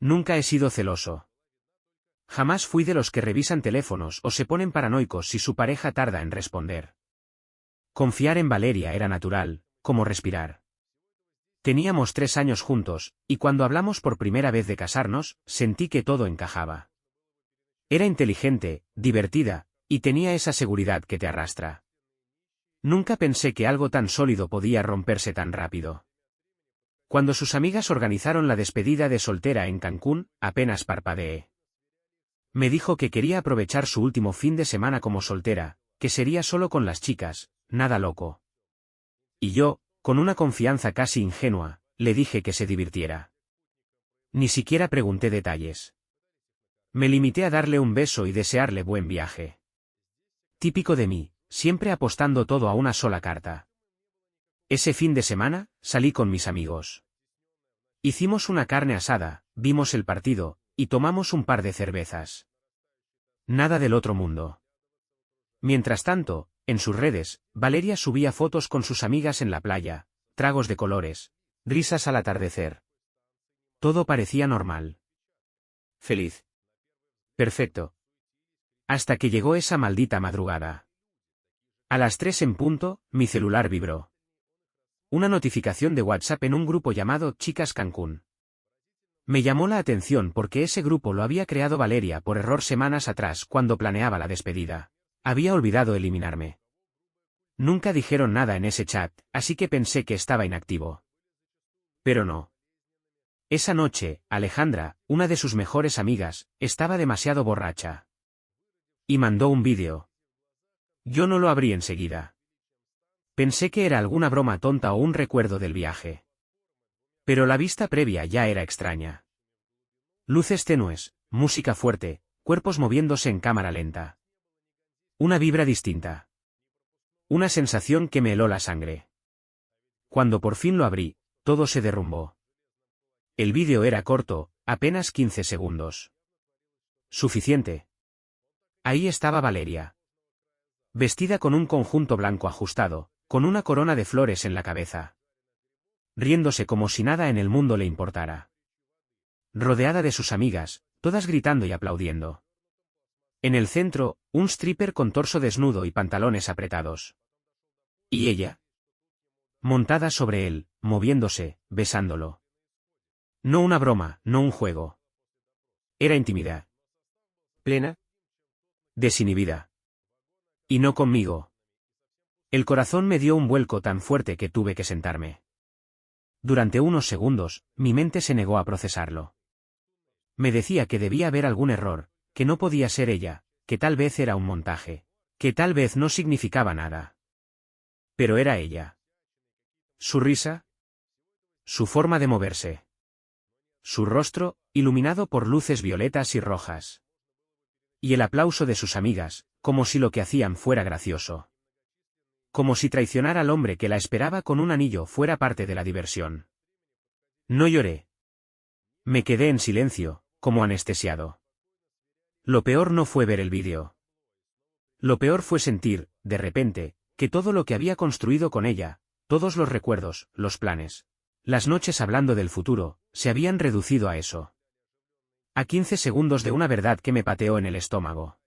Nunca he sido celoso. Jamás fui de los que revisan teléfonos o se ponen paranoicos si su pareja tarda en responder. Confiar en Valeria era natural, como respirar. Teníamos 3 años juntos, y cuando hablamos por primera vez de casarnos, sentí que todo encajaba. Era inteligente, divertida, y tenía esa seguridad que te arrastra. Nunca pensé que algo tan sólido podía romperse tan rápido. Cuando sus amigas organizaron la despedida de soltera en Cancún, apenas parpadeé. Me dijo que quería aprovechar su último fin de semana como soltera, que sería solo con las chicas, nada loco. Y yo, con una confianza casi ingenua, le dije que se divirtiera. Ni siquiera pregunté detalles. Me limité a darle un beso y desearle buen viaje. Típico de mí, siempre apostando todo a una sola carta. Ese fin de semana, salí con mis amigos. Hicimos una carne asada, vimos el partido, y tomamos un par de cervezas. Nada del otro mundo. Mientras tanto, en sus redes, Valeria subía fotos con sus amigas en la playa, tragos de colores, risas al atardecer. Todo parecía normal. Feliz. Perfecto. Hasta que llegó esa maldita madrugada. A las 3 en punto, mi celular vibró. Una notificación de WhatsApp en un grupo llamado Chicas Cancún. Me llamó la atención porque ese grupo lo había creado Valeria por error semanas atrás cuando planeaba la despedida. Había olvidado eliminarme. Nunca dijeron nada en ese chat, así que pensé que estaba inactivo. Pero no. Esa noche, Alejandra, una de sus mejores amigas, estaba demasiado borracha. Y mandó un vídeo. Yo no lo abrí enseguida. Pensé que era alguna broma tonta o un recuerdo del viaje. Pero la vista previa ya era extraña. Luces tenues, música fuerte, cuerpos moviéndose en cámara lenta. Una vibra distinta. Una sensación que me heló la sangre. Cuando por fin lo abrí, todo se derrumbó. El vídeo era corto, apenas 15 segundos. Suficiente. Ahí estaba Valeria. Vestida con un conjunto blanco ajustado, con una corona de flores en la cabeza. Riéndose como si nada en el mundo le importara. Rodeada de sus amigas, todas gritando y aplaudiendo. En el centro, un stripper con torso desnudo y pantalones apretados. ¿Y ella? Montada sobre él, moviéndose, besándolo. No una broma, no un juego. Era intimidad. Plena. Desinhibida. Y no conmigo. El corazón me dio un vuelco tan fuerte que tuve que sentarme. Durante unos segundos, mi mente se negó a procesarlo. Me decía que debía haber algún error, que no podía ser ella, que tal vez era un montaje, que tal vez no significaba nada. Pero era ella. Su risa. Su forma de moverse. Su rostro, iluminado por luces violetas y rojas. Y el aplauso de sus amigas, como si lo que hacían fuera gracioso. Como si traicionar al hombre que la esperaba con un anillo fuera parte de la diversión. No lloré. Me quedé en silencio, como anestesiado. Lo peor no fue ver el vídeo. Lo peor fue sentir, de repente, que todo lo que había construido con ella, todos los recuerdos, los planes, las noches hablando del futuro, se habían reducido a eso. A 15 segundos de una verdad que me pateó en el estómago.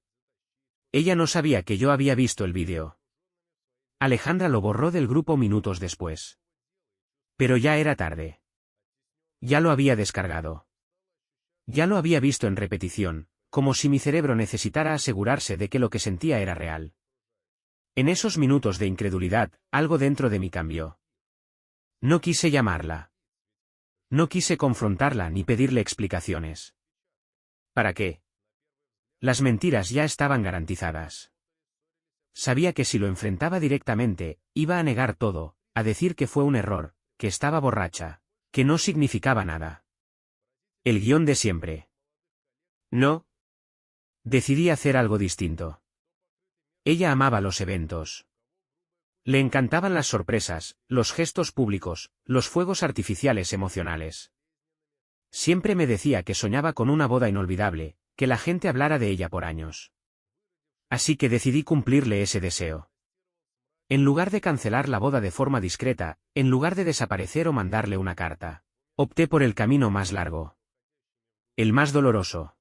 Ella no sabía que yo había visto el vídeo. Alejandra lo borró del grupo minutos después. Pero ya era tarde. Ya lo había descargado. Ya lo había visto en repetición, como si mi cerebro necesitara asegurarse de que lo que sentía era real. En esos minutos de incredulidad, algo dentro de mí cambió. No quise llamarla. No quise confrontarla ni pedirle explicaciones. ¿Para qué? Las mentiras ya estaban garantizadas. Sabía que si lo enfrentaba directamente, iba a negar todo, a decir que fue un error, que estaba borracha, que no significaba nada. El guión de siempre. No. Decidí hacer algo distinto. Ella amaba los eventos. Le encantaban las sorpresas, los gestos públicos, los fuegos artificiales emocionales. Siempre me decía que soñaba con una boda inolvidable, que la gente hablara de ella por años. Así que decidí cumplirle ese deseo. En lugar de cancelar la boda de forma discreta, en lugar de desaparecer o mandarle una carta, opté por el camino más largo. El más doloroso.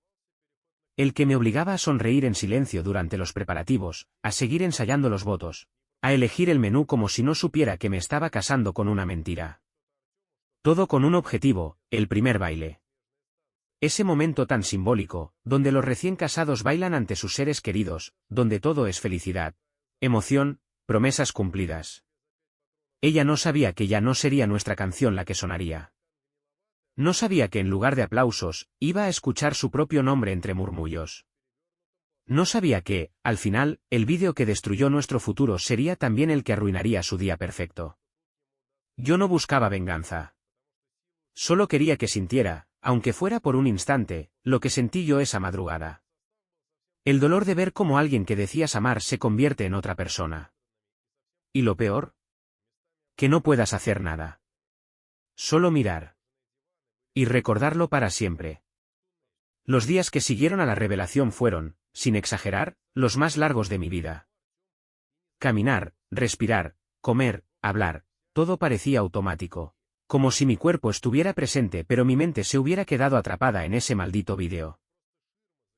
El que me obligaba a sonreír en silencio durante los preparativos, a seguir ensayando los votos, a elegir el menú como si no supiera que me estaba casando con una mentira. Todo con un objetivo, el primer baile. Ese momento tan simbólico, donde los recién casados bailan ante sus seres queridos, donde todo es felicidad, emoción, promesas cumplidas. Ella no sabía que ya no sería nuestra canción la que sonaría. No sabía que en lugar de aplausos, iba a escuchar su propio nombre entre murmullos. No sabía que, al final, el vídeo que destruyó nuestro futuro sería también el que arruinaría su día perfecto. Yo no buscaba venganza. Solo quería que sintiera, aunque fuera por un instante, lo que sentí yo esa madrugada. El dolor de ver cómo alguien que decías amar se convierte en otra persona. ¿Y lo peor? Que no puedas hacer nada. Solo mirar. Y recordarlo para siempre. Los días que siguieron a la revelación fueron, sin exagerar, los más largos de mi vida. Caminar, respirar, comer, hablar, todo parecía automático. Como si mi cuerpo estuviera presente pero mi mente se hubiera quedado atrapada en ese maldito vídeo.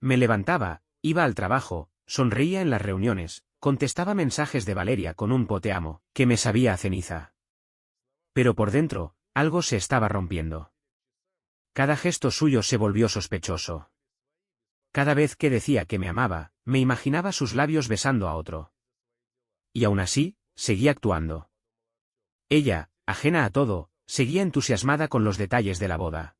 Me levantaba, iba al trabajo, sonreía en las reuniones, contestaba mensajes de Valeria con un "te amo", que me sabía a ceniza. Pero por dentro, algo se estaba rompiendo. Cada gesto suyo se volvió sospechoso. Cada vez que decía que me amaba, me imaginaba sus labios besando a otro. Y aún así, seguía actuando. Ella, ajena a todo, seguía entusiasmada con los detalles de la boda.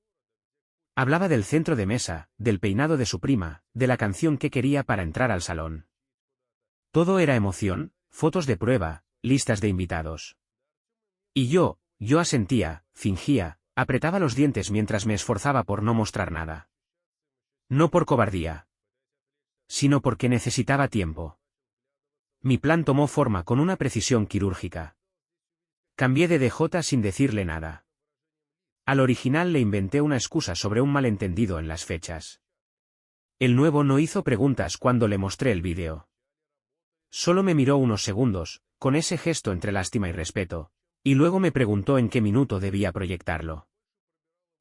Hablaba del centro de mesa, del peinado de su prima, de la canción que quería para entrar al salón. Todo era emoción, fotos de prueba, listas de invitados. Y yo asentía, fingía, apretaba los dientes mientras me esforzaba por no mostrar nada. No por cobardía, sino porque necesitaba tiempo. Mi plan tomó forma con una precisión quirúrgica. Cambié de DJ sin decirle nada. Al original le inventé una excusa sobre un malentendido en las fechas. El nuevo no hizo preguntas cuando le mostré el vídeo. Solo me miró unos segundos, con ese gesto entre lástima y respeto, y luego me preguntó en qué minuto debía proyectarlo.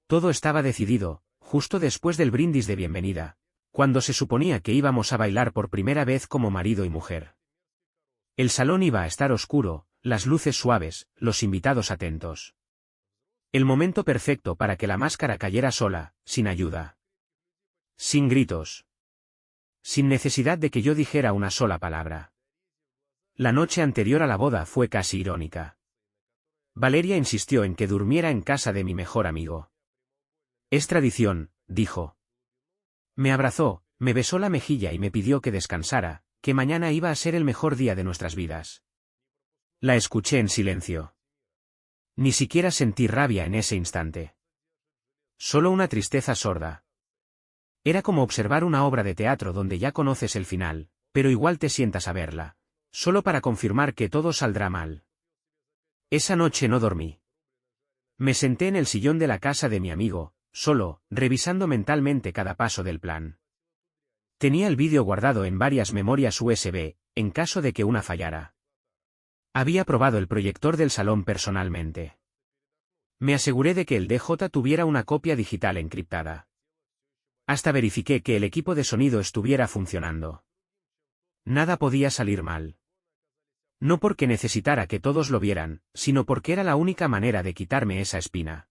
Todo estaba decidido, justo después del brindis de bienvenida, cuando se suponía que íbamos a bailar por primera vez como marido y mujer. El salón iba a estar oscuro, las luces suaves, los invitados atentos. El momento perfecto para que la máscara cayera sola, sin ayuda. Sin gritos. Sin necesidad de que yo dijera una sola palabra. La noche anterior a la boda fue casi irónica. Valeria insistió en que durmiera en casa de mi mejor amigo. Es tradición, dijo. Me abrazó, me besó la mejilla y me pidió que descansara, que mañana iba a ser el mejor día de nuestras vidas. La escuché en silencio. Ni siquiera sentí rabia en ese instante. Solo una tristeza sorda. Era como observar una obra de teatro donde ya conoces el final, pero igual te sientas a verla, solo para confirmar que todo saldrá mal. Esa noche no dormí. Me senté en el sillón de la casa de mi amigo, solo, revisando mentalmente cada paso del plan. Tenía el vídeo guardado en varias memorias USB, en caso de que una fallara. Había probado el proyector del salón personalmente. Me aseguré de que el DJ tuviera una copia digital encriptada. Hasta verifiqué que el equipo de sonido estuviera funcionando. Nada podía salir mal. No porque necesitara que todos lo vieran, sino porque era la única manera de quitarme esa espina.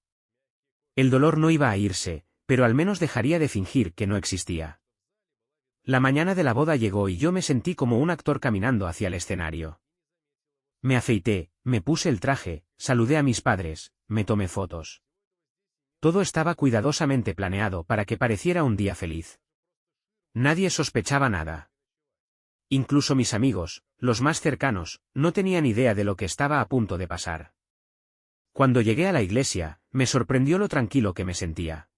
El dolor no iba a irse, pero al menos dejaría de fingir que no existía. La mañana de la boda llegó y yo me sentí como un actor caminando hacia el escenario. Me afeité, me puse el traje, saludé a mis padres, me tomé fotos. Todo estaba cuidadosamente planeado para que pareciera un día feliz. Nadie sospechaba nada. Incluso mis amigos, los más cercanos, no tenían idea de lo que estaba a punto de pasar. Cuando llegué a la iglesia, me sorprendió lo tranquilo que me sentía.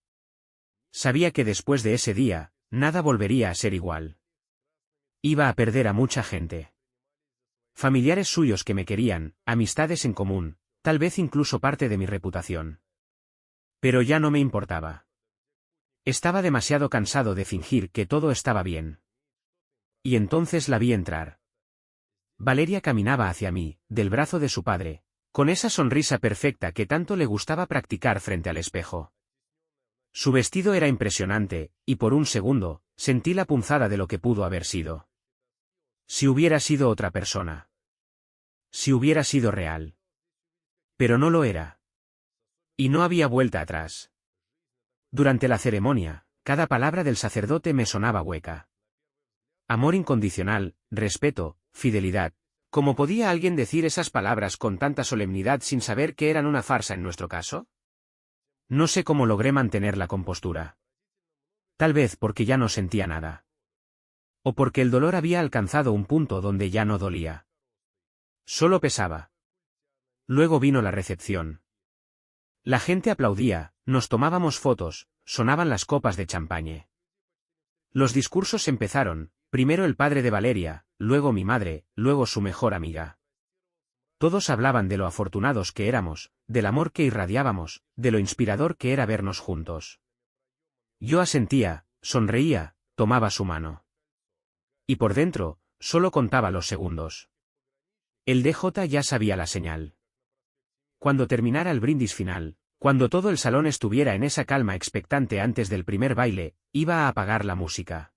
Sabía que después de ese día, nada volvería a ser igual. Iba a perder a mucha gente. Familiares suyos que me querían, amistades en común, tal vez incluso parte de mi reputación. Pero ya no me importaba. Estaba demasiado cansado de fingir que todo estaba bien. Y entonces la vi entrar. Valeria caminaba hacia mí, del brazo de su padre, con esa sonrisa perfecta que tanto le gustaba practicar frente al espejo. Su vestido era impresionante, y por un segundo, sentí la punzada de lo que pudo haber sido. Si hubiera sido otra persona. Si hubiera sido real. Pero no lo era. Y no había vuelta atrás. Durante la ceremonia, cada palabra del sacerdote me sonaba hueca. Amor incondicional, respeto, fidelidad. ¿Cómo podía alguien decir esas palabras con tanta solemnidad sin saber que eran una farsa en nuestro caso? No sé cómo logré mantener la compostura. Tal vez porque ya no sentía nada. O porque el dolor había alcanzado un punto donde ya no dolía. Solo pesaba. Luego vino la recepción. La gente aplaudía, nos tomábamos fotos, sonaban las copas de champaña. Los discursos empezaron, primero el padre de Valeria, luego mi madre, luego su mejor amiga. Todos hablaban de lo afortunados que éramos, del amor que irradiábamos, de lo inspirador que era vernos juntos. Yo asentía, sonreía, tomaba su mano. Y por dentro, solo contaba los segundos. El DJ ya sabía la señal. Cuando terminara el brindis final, cuando todo el salón estuviera en esa calma expectante antes del primer baile, iba a apagar la música.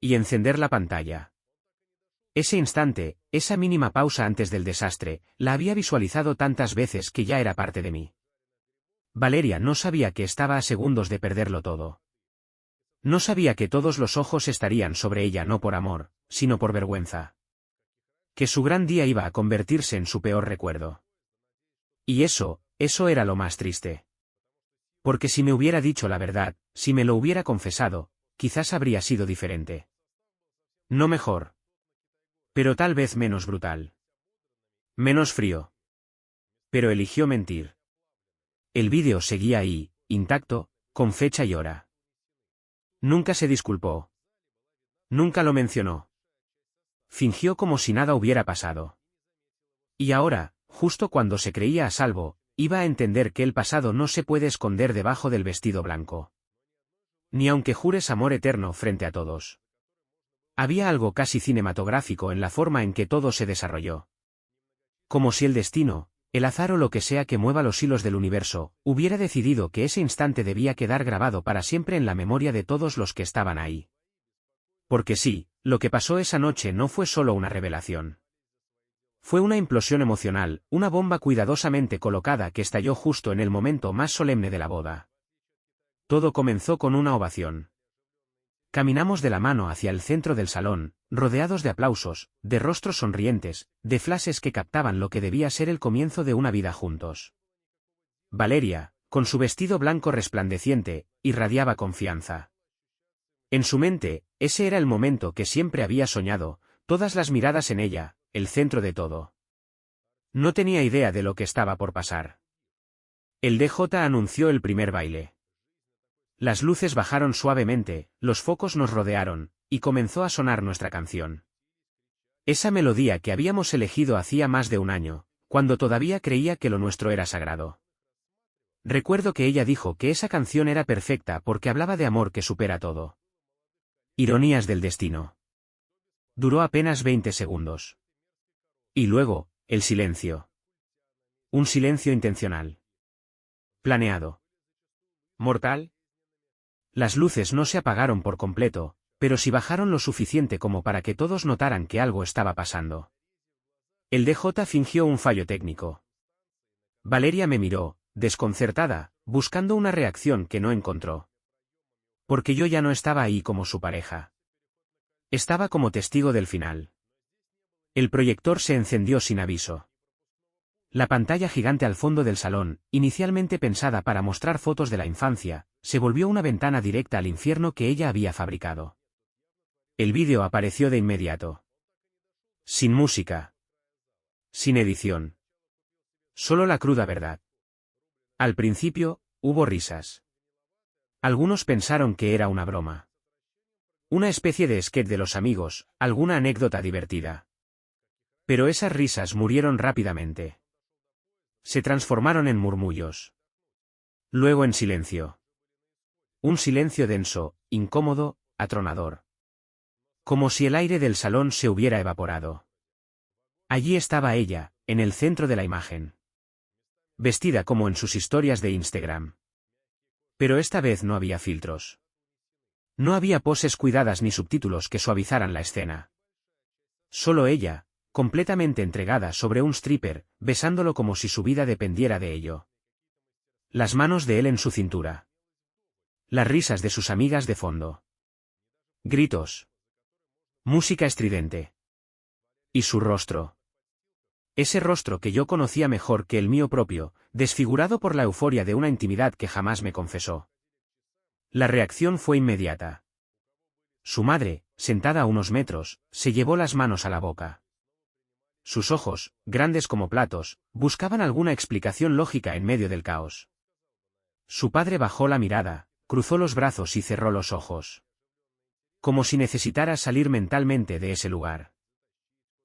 Y encender la pantalla. Ese instante, esa mínima pausa antes del desastre, la había visualizado tantas veces que ya era parte de mí. Valeria no sabía que estaba a segundos de perderlo todo. No sabía que todos los ojos estarían sobre ella no por amor, sino por vergüenza. Que su gran día iba a convertirse en su peor recuerdo. Y eso era lo más triste. Porque si me hubiera dicho la verdad, si me lo hubiera confesado, quizás habría sido diferente. No mejor. Pero tal vez menos brutal. Menos frío. Pero eligió mentir. El vídeo seguía ahí, intacto, con fecha y hora. Nunca se disculpó. Nunca lo mencionó. Fingió como si nada hubiera pasado. Y ahora, justo cuando se creía a salvo, iba a entender que el pasado no se puede esconder debajo del vestido blanco. Ni aunque jures amor eterno frente a todos. Había algo casi cinematográfico en la forma en que todo se desarrolló. Como si el destino, el azar o lo que sea que mueva los hilos del universo, hubiera decidido que ese instante debía quedar grabado para siempre en la memoria de todos los que estaban ahí. Porque sí, lo que pasó esa noche no fue solo una revelación. Fue una implosión emocional, una bomba cuidadosamente colocada que estalló justo en el momento más solemne de la boda. Todo comenzó con una ovación. Caminamos de la mano hacia el centro del salón, rodeados de aplausos, de rostros sonrientes, de flashes que captaban lo que debía ser el comienzo de una vida juntos. Valeria, con su vestido blanco resplandeciente, irradiaba confianza. En su mente, ese era el momento que siempre había soñado, todas las miradas en ella, el centro de todo. No tenía idea de lo que estaba por pasar. El DJ anunció el primer baile. Las luces bajaron suavemente, los focos nos rodearon, y comenzó a sonar nuestra canción. Esa melodía que habíamos elegido hacía más de un año, cuando todavía creía que lo nuestro era sagrado. Recuerdo que ella dijo que esa canción era perfecta porque hablaba de amor que supera todo. Ironías del destino. Duró apenas 20 segundos. Y luego, el silencio. Un silencio intencional. Planeado. ¿Mortal? Las luces no se apagaron por completo, pero sí bajaron lo suficiente como para que todos notaran que algo estaba pasando. El DJ fingió un fallo técnico. Valeria me miró, desconcertada, buscando una reacción que no encontró. Porque yo ya no estaba ahí como su pareja. Estaba como testigo del final. El proyector se encendió sin aviso. La pantalla gigante al fondo del salón, inicialmente pensada para mostrar fotos de la infancia, se volvió una ventana directa al infierno que ella había fabricado. El vídeo apareció de inmediato. Sin música. Sin edición. Solo la cruda verdad. Al principio, hubo risas. Algunos pensaron que era una broma. Una especie de sketch de los amigos, alguna anécdota divertida. Pero esas risas murieron rápidamente. Se transformaron en murmullos. Luego en silencio. Un silencio denso, incómodo, atronador. Como si el aire del salón se hubiera evaporado. Allí estaba ella, en el centro de la imagen. Vestida como en sus historias de Instagram. Pero esta vez no había filtros. No había poses cuidadas ni subtítulos que suavizaran la escena. Solo ella, completamente entregada sobre un stripper, besándolo como si su vida dependiera de ello. Las manos de él en su cintura. Las risas de sus amigas de fondo. Gritos. Música estridente. Y su rostro. Ese rostro que yo conocía mejor que el mío propio, desfigurado por la euforia de una intimidad que jamás me confesó. La reacción fue inmediata. Su madre, sentada a unos metros, se llevó las manos a la boca. Sus ojos, grandes como platos, buscaban alguna explicación lógica en medio del caos. Su padre bajó la mirada, cruzó los brazos y cerró los ojos. Como si necesitara salir mentalmente de ese lugar.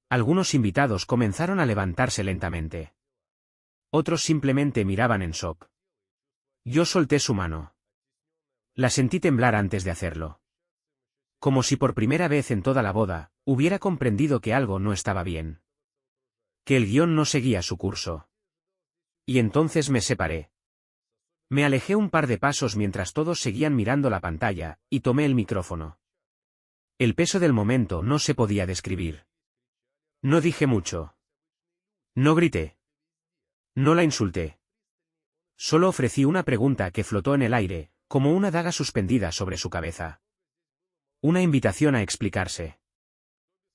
Algunos invitados comenzaron a levantarse lentamente. Otros simplemente miraban en shock. Yo solté su mano. La sentí temblar antes de hacerlo. Como si por primera vez en toda la boda, hubiera comprendido que algo no estaba bien. Que el guión no seguía su curso. Y entonces me separé. Me alejé un par de pasos mientras todos seguían mirando la pantalla, y tomé el micrófono. El peso del momento no se podía describir. No dije mucho. No grité. No la insulté. Solo ofrecí una pregunta que flotó en el aire, como una daga suspendida sobre su cabeza. Una invitación a explicarse.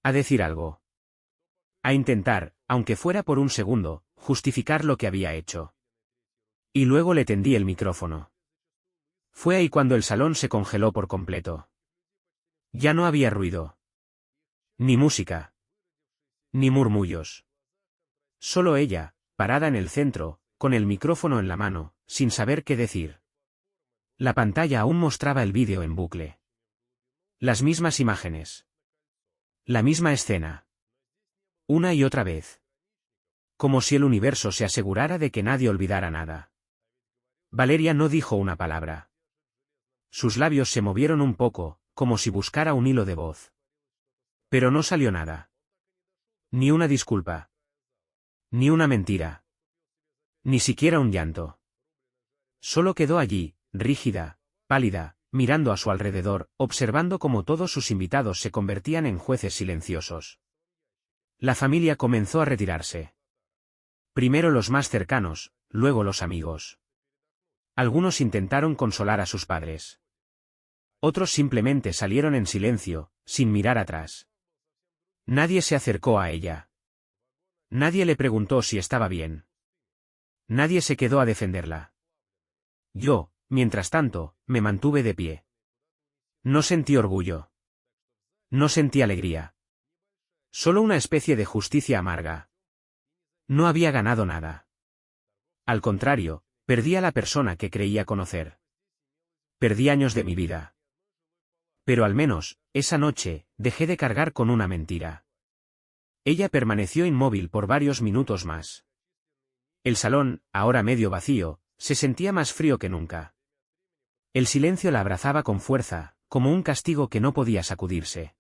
A decir algo. A intentar, aunque fuera por un segundo, justificar lo que había hecho. Y luego le tendí el micrófono. Fue ahí cuando el salón se congeló por completo. Ya no había ruido. Ni música. Ni murmullos. Solo ella, parada en el centro, con el micrófono en la mano, sin saber qué decir. La pantalla aún mostraba el vídeo en bucle. Las mismas imágenes. La misma escena. Una y otra vez. Como si el universo se asegurara de que nadie olvidara nada. Valeria no dijo una palabra. Sus labios se movieron un poco, como si buscara un hilo de voz. Pero no salió nada. Ni una disculpa. Ni una mentira. Ni siquiera un llanto. Solo quedó allí, rígida, pálida, mirando a su alrededor, observando cómo todos sus invitados se convertían en jueces silenciosos. La familia comenzó a retirarse. Primero los más cercanos, luego los amigos. Algunos intentaron consolar a sus padres. Otros simplemente salieron en silencio, sin mirar atrás. Nadie se acercó a ella. Nadie le preguntó si estaba bien. Nadie se quedó a defenderla. Yo, mientras tanto, me mantuve de pie. No sentí orgullo. No sentí alegría. Solo una especie de justicia amarga. No había ganado nada. Al contrario, perdí a la persona que creía conocer. Perdí años de mi vida. Pero al menos, esa noche, dejé de cargar con una mentira. Ella permaneció inmóvil por varios minutos más. El salón, ahora medio vacío, se sentía más frío que nunca. El silencio la abrazaba con fuerza, como un castigo que no podía sacudirse.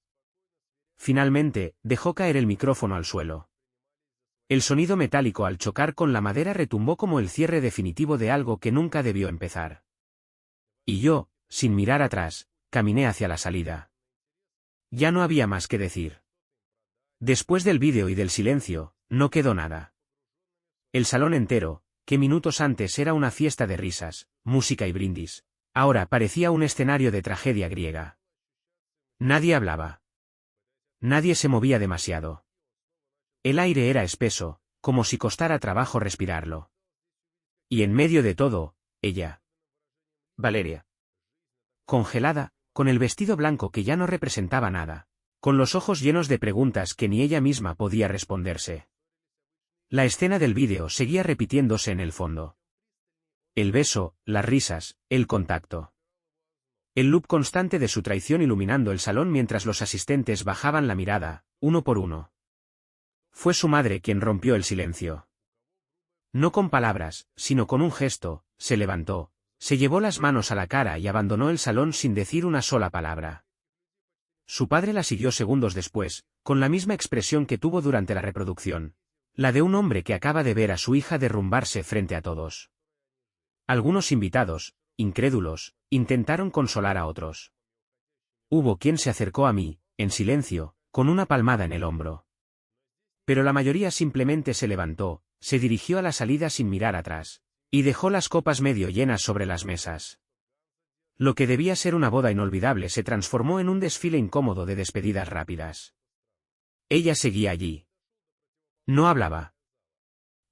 Finalmente, dejó caer el micrófono al suelo. El sonido metálico al chocar con la madera retumbó como el cierre definitivo de algo que nunca debió empezar. Y yo, sin mirar atrás, caminé hacia la salida. Ya no había más que decir. Después del vídeo y del silencio, no quedó nada. El salón entero, que minutos antes era una fiesta de risas, música y brindis, ahora parecía un escenario de tragedia griega. Nadie hablaba. Nadie se movía demasiado. El aire era espeso, como si costara trabajo respirarlo. Y en medio de todo, ella. Valeria. Congelada, con el vestido blanco que ya no representaba nada, con los ojos llenos de preguntas que ni ella misma podía responderse. La escena del vídeo seguía repitiéndose en el fondo. El beso, las risas, el contacto. El loop constante de su traición iluminando el salón mientras los asistentes bajaban la mirada, uno por uno. Fue su madre quien rompió el silencio. No con palabras, sino con un gesto, se levantó, se llevó las manos a la cara y abandonó el salón sin decir una sola palabra. Su padre la siguió segundos después, con la misma expresión que tuvo durante la reproducción, la de un hombre que acaba de ver a su hija derrumbarse frente a todos. Algunos invitados, incrédulos, intentaron consolar a otros. Hubo quien se acercó a mí, en silencio, con una palmada en el hombro. Pero la mayoría simplemente se levantó, se dirigió a la salida sin mirar atrás, y dejó las copas medio llenas sobre las mesas. Lo que debía ser una boda inolvidable se transformó en un desfile incómodo de despedidas rápidas. Ella seguía allí. No hablaba.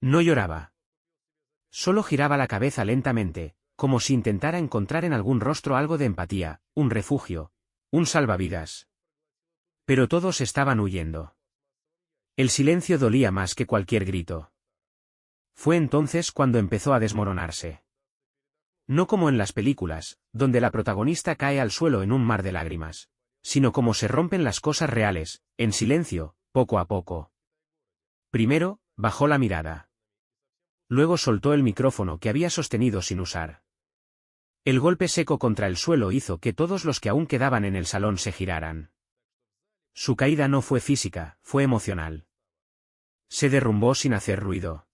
No lloraba. Solo giraba la cabeza lentamente, como si intentara encontrar en algún rostro algo de empatía, un refugio, un salvavidas. Pero todos estaban huyendo. El silencio dolía más que cualquier grito. Fue entonces cuando empezó a desmoronarse. No como en las películas, donde la protagonista cae al suelo en un mar de lágrimas, sino como se rompen las cosas reales, en silencio, poco a poco. Primero, bajó la mirada. Luego soltó el micrófono que había sostenido sin usar. El golpe seco contra el suelo hizo que todos los que aún quedaban en el salón se giraran. Su caída no fue física, fue emocional. Se derrumbó sin hacer ruido.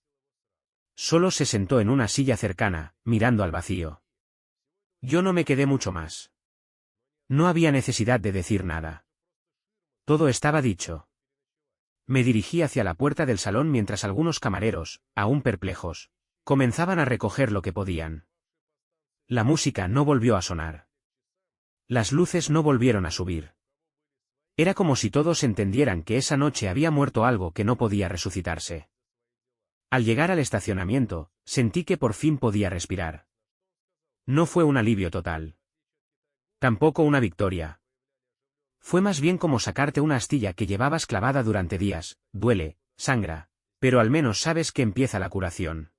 Solo se sentó en una silla cercana, mirando al vacío. Yo no me quedé mucho más. No había necesidad de decir nada. Todo estaba dicho. Me dirigí hacia la puerta del salón mientras algunos camareros, aún perplejos, comenzaban a recoger lo que podían. La música no volvió a sonar. Las luces no volvieron a subir. Era como si todos entendieran que esa noche había muerto algo que no podía resucitarse. Al llegar al estacionamiento, sentí que por fin podía respirar. No fue un alivio total. Tampoco una victoria. Fue más bien como sacarte una astilla que llevabas clavada durante días, duele, sangra, pero al menos sabes que empieza la curación.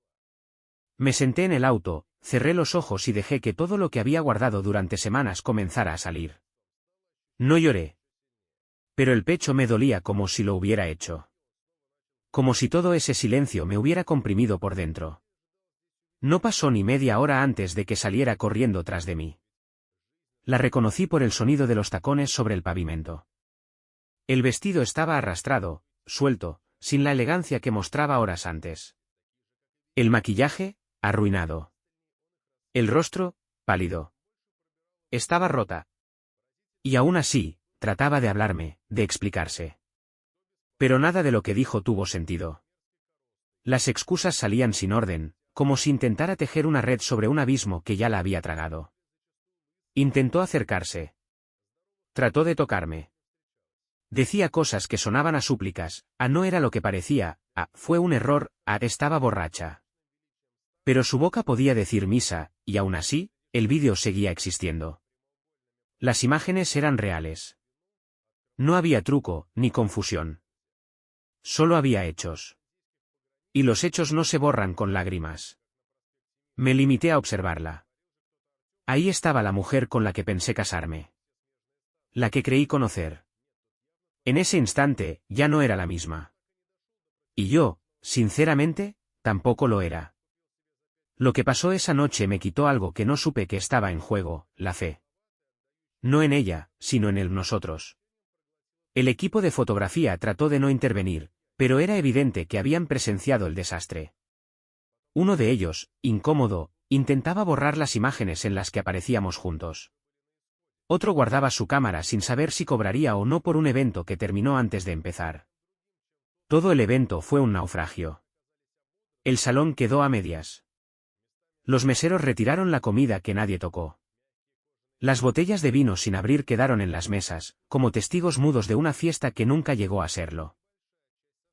Me senté en el auto, cerré los ojos y dejé que todo lo que había guardado durante semanas comenzara a salir. No lloré. Pero el pecho me dolía como si lo hubiera hecho. Como si todo ese silencio me hubiera comprimido por dentro. No pasó ni media hora antes de que saliera corriendo tras de mí. La reconocí por el sonido de los tacones sobre el pavimento. El vestido estaba arrastrado, suelto, sin la elegancia que mostraba horas antes. El maquillaje, arruinado. El rostro, pálido. Estaba rota. Y aún así, trataba de hablarme, de explicarse. Pero nada de lo que dijo tuvo sentido. Las excusas salían sin orden, como si intentara tejer una red sobre un abismo que ya la había tragado. Intentó acercarse. Trató de tocarme. Decía cosas que sonaban a súplicas, a no era lo que parecía, a fue un error, a estaba borracha. Pero su boca podía decir misa, y aún así, el vídeo seguía existiendo. Las imágenes eran reales. No había truco, ni confusión. Solo había hechos. Y los hechos no se borran con lágrimas. Me limité a observarla. Ahí estaba la mujer con la que pensé casarme. La que creí conocer. En ese instante, ya no era la misma. Y yo, sinceramente, tampoco lo era. Lo que pasó esa noche me quitó algo que no supe que estaba en juego, la fe. No en ella, sino en nosotros. El equipo de fotografía trató de no intervenir, pero era evidente que habían presenciado el desastre. Uno de ellos, incómodo, intentaba borrar las imágenes en las que aparecíamos juntos. Otro guardaba su cámara sin saber si cobraría o no por un evento que terminó antes de empezar. Todo el evento fue un naufragio. El salón quedó a medias. Los meseros retiraron la comida que nadie tocó. Las botellas de vino sin abrir quedaron en las mesas, como testigos mudos de una fiesta que nunca llegó a serlo.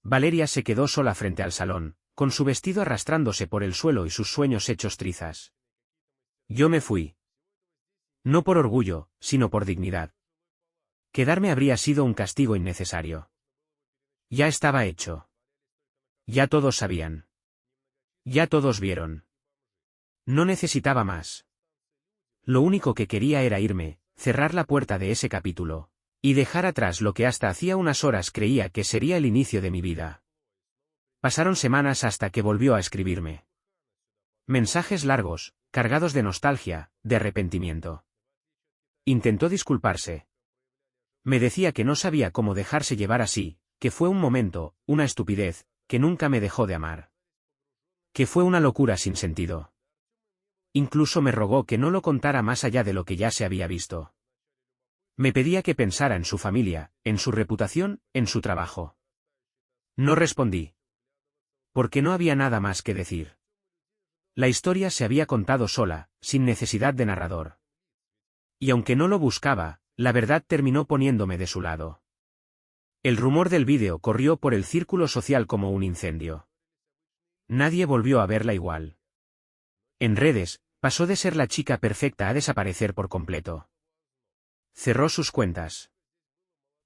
Valeria se quedó sola frente al salón, con su vestido arrastrándose por el suelo y sus sueños hechos trizas. Yo me fui. No por orgullo, sino por dignidad. Quedarme habría sido un castigo innecesario. Ya estaba hecho. Ya todos sabían. Ya todos vieron. No necesitaba más. Lo único que quería era irme, cerrar la puerta de ese capítulo, y dejar atrás lo que hasta hacía unas horas creía que sería el inicio de mi vida. Pasaron semanas hasta que volvió a escribirme. Mensajes largos, cargados de nostalgia, de arrepentimiento. Intentó disculparse. Me decía que no sabía cómo dejarse llevar así, que fue un momento, una estupidez, que nunca me dejó de amar. Que fue una locura sin sentido. Incluso me rogó que no lo contara más allá de lo que ya se había visto. Me pedía que pensara en su familia, en su reputación, en su trabajo. No respondí. Porque no había nada más que decir. La historia se había contado sola, sin necesidad de narrador. Y aunque no lo buscaba, la verdad terminó poniéndome de su lado. El rumor del vídeo corrió por el círculo social como un incendio. Nadie volvió a verla igual. En redes, pasó de ser la chica perfecta a desaparecer por completo. Cerró sus cuentas.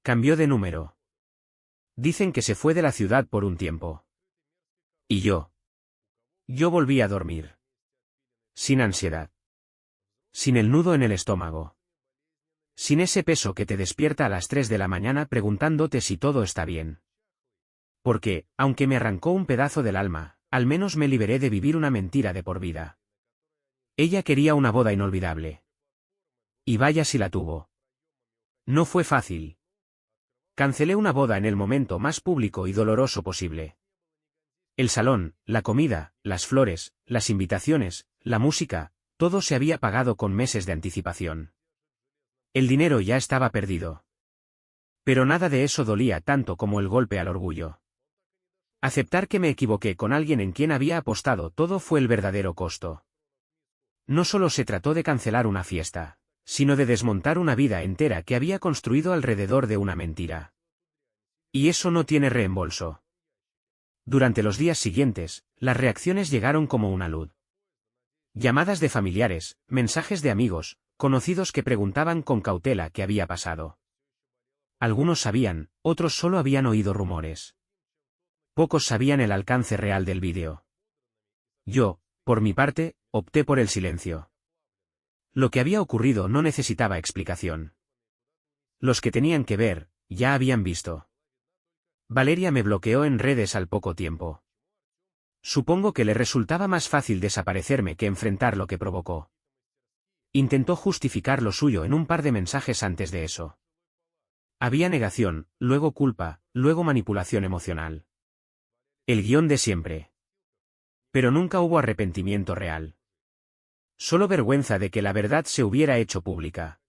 Cambió de número. Dicen que se fue de la ciudad por un tiempo. ¿Y yo? Yo volví a dormir. Sin ansiedad. Sin el nudo en el estómago. Sin ese peso que te despierta a las 3 de la mañana preguntándote si todo está bien. Porque, aunque me arrancó un pedazo del alma, al menos me liberé de vivir una mentira de por vida. Ella quería una boda inolvidable. Y vaya si la tuvo. No fue fácil. Cancelé una boda en el momento más público y doloroso posible. El salón, la comida, las flores, las invitaciones, la música, todo se había pagado con meses de anticipación. El dinero ya estaba perdido. Pero nada de eso dolía tanto como el golpe al orgullo. Aceptar que me equivoqué con alguien en quien había apostado todo fue el verdadero costo. No solo se trató de cancelar una fiesta, sino de desmontar una vida entera que había construido alrededor de una mentira. Y eso no tiene reembolso. Durante los días siguientes, las reacciones llegaron como una luz. Llamadas de familiares, mensajes de amigos, conocidos que preguntaban con cautela qué había pasado. Algunos sabían, otros solo habían oído rumores. Pocos sabían el alcance real del vídeo. Yo, por mi parte, opté por el silencio. Lo que había ocurrido no necesitaba explicación. Los que tenían que ver, ya habían visto. Valeria me bloqueó en redes al poco tiempo. Supongo que le resultaba más fácil desaparecerme que enfrentar lo que provocó. Intentó justificar lo suyo en un par de mensajes antes de eso. Había negación, luego culpa, luego manipulación emocional. El guión de siempre. Pero nunca hubo arrepentimiento real. Solo vergüenza de que la verdad se hubiera hecho pública.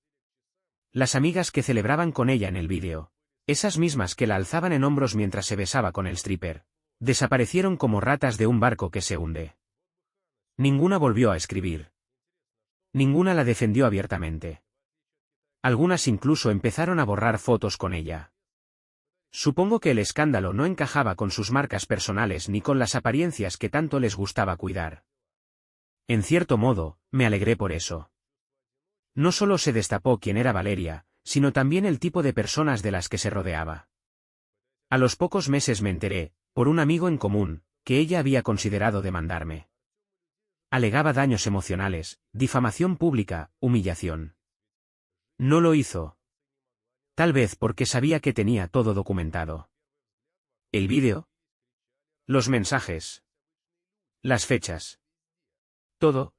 Las amigas que celebraban con ella en el vídeo, esas mismas que la alzaban en hombros mientras se besaba con el stripper, desaparecieron como ratas de un barco que se hunde. Ninguna volvió a escribir. Ninguna la defendió abiertamente. Algunas incluso empezaron a borrar fotos con ella. Supongo que el escándalo no encajaba con sus marcas personales ni con las apariencias que tanto les gustaba cuidar. En cierto modo, me alegré por eso. No solo se destapó quién era Valeria, sino también el tipo de personas de las que se rodeaba. A los pocos meses me enteré, por un amigo en común, que ella había considerado demandarme. Alegaba daños emocionales, difamación pública, humillación. No lo hizo. Tal vez porque sabía que tenía todo documentado. ¿El vídeo? Los mensajes. Las fechas. Todo.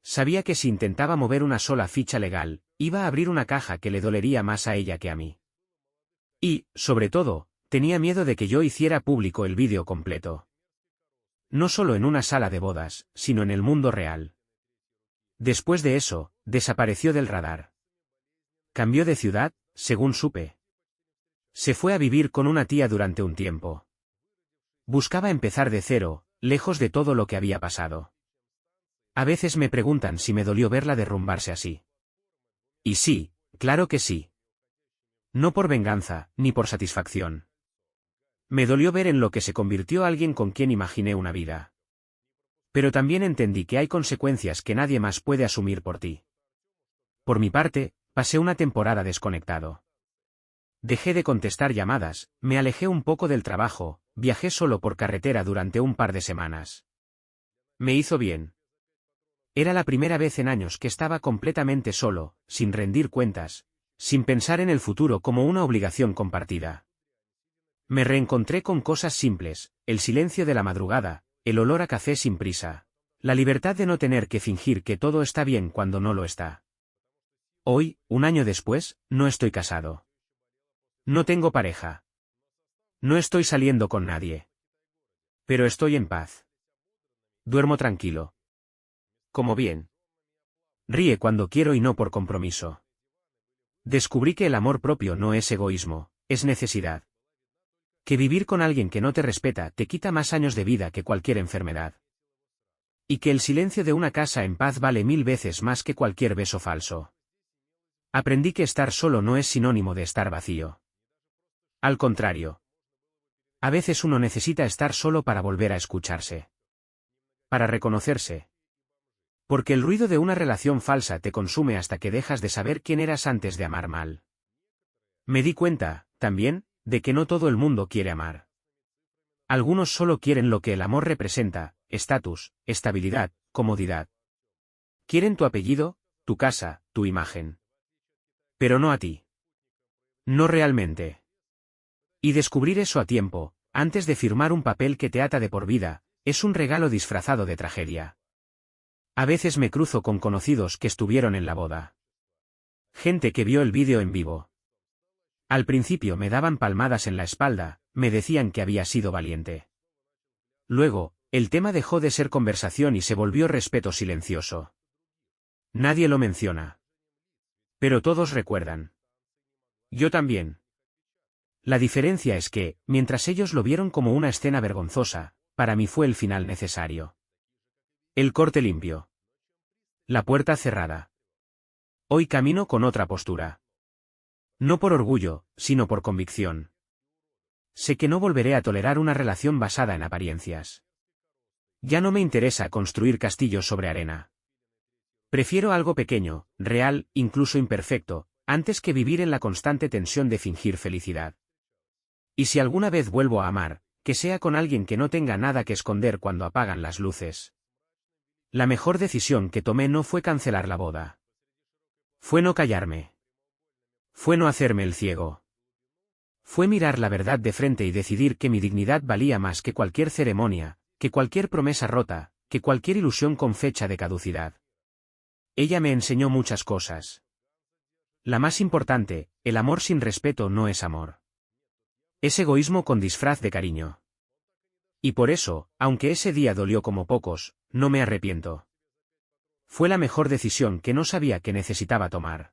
Sabía que si intentaba mover una sola ficha legal, iba a abrir una caja que le dolería más a ella que a mí. Y, sobre todo, tenía miedo de que yo hiciera público el vídeo completo. No solo en una sala de bodas, sino en el mundo real. Después de eso, desapareció del radar. Cambió de ciudad, según supe. Se fue a vivir con una tía durante un tiempo. Buscaba empezar de cero, lejos de todo lo que había pasado. A veces me preguntan si me dolió verla derrumbarse así. Y sí, claro que sí. No por venganza, ni por satisfacción. Me dolió ver en lo que se convirtió alguien con quien imaginé una vida. Pero también entendí que hay consecuencias que nadie más puede asumir por ti. Por mi parte, pasé una temporada desconectado. Dejé de contestar llamadas, me alejé un poco del trabajo, viajé solo por carretera durante un par de semanas. Me hizo bien. Era la primera vez en años que estaba completamente solo, sin rendir cuentas, sin pensar en el futuro como una obligación compartida. Me reencontré con cosas simples, el silencio de la madrugada, el olor a café sin prisa, la libertad de no tener que fingir que todo está bien cuando no lo está. Hoy, un año después, no estoy casado. No tengo pareja. No estoy saliendo con nadie. Pero estoy en paz. Duermo tranquilo. como bien. Ríe cuando quiero y no por compromiso. Descubrí que el amor propio no es egoísmo, es necesidad. Que vivir con alguien que no te respeta te quita más años de vida que cualquier enfermedad. Y que el silencio de una casa en paz vale 1000 veces más que cualquier beso falso. Aprendí que estar solo no es sinónimo de estar vacío. Al contrario. A veces uno necesita estar solo para volver a escucharse. Para reconocerse. Porque el ruido de una relación falsa te consume hasta que dejas de saber quién eras antes de amar mal. Me di cuenta, también, de que no todo el mundo quiere amar. Algunos solo quieren lo que el amor representa, estatus, estabilidad, comodidad. Quieren tu apellido, tu casa, tu imagen. Pero no a ti. No realmente. Y descubrir eso a tiempo, antes de firmar un papel que te ata de por vida, es un regalo disfrazado de tragedia. A veces me cruzo con conocidos que estuvieron en la boda. Gente que vio el vídeo en vivo. Al principio me daban palmadas en la espalda, me decían que había sido valiente. Luego, el tema dejó de ser conversación y se volvió respeto silencioso. Nadie lo menciona. Pero todos recuerdan. Yo también. La diferencia es que, mientras ellos lo vieron como una escena vergonzosa, para mí fue el final necesario. El corte limpio. La puerta cerrada. Hoy camino con otra postura. No por orgullo, sino por convicción. Sé que no volveré a tolerar una relación basada en apariencias. Ya no me interesa construir castillos sobre arena. Prefiero algo pequeño, real, incluso imperfecto, antes que vivir en la constante tensión de fingir felicidad. Y si alguna vez vuelvo a amar, que sea con alguien que no tenga nada que esconder cuando apagan las luces. La mejor decisión que tomé no fue cancelar la boda. Fue no callarme. Fue no hacerme el ciego. Fue mirar la verdad de frente y decidir que mi dignidad valía más que cualquier ceremonia, que cualquier promesa rota, que cualquier ilusión con fecha de caducidad. Ella me enseñó muchas cosas. La más importante, el amor sin respeto no es amor. Es egoísmo con disfraz de cariño. Y por eso, aunque ese día dolió como pocos, no me arrepiento. Fue la mejor decisión que no sabía que necesitaba tomar.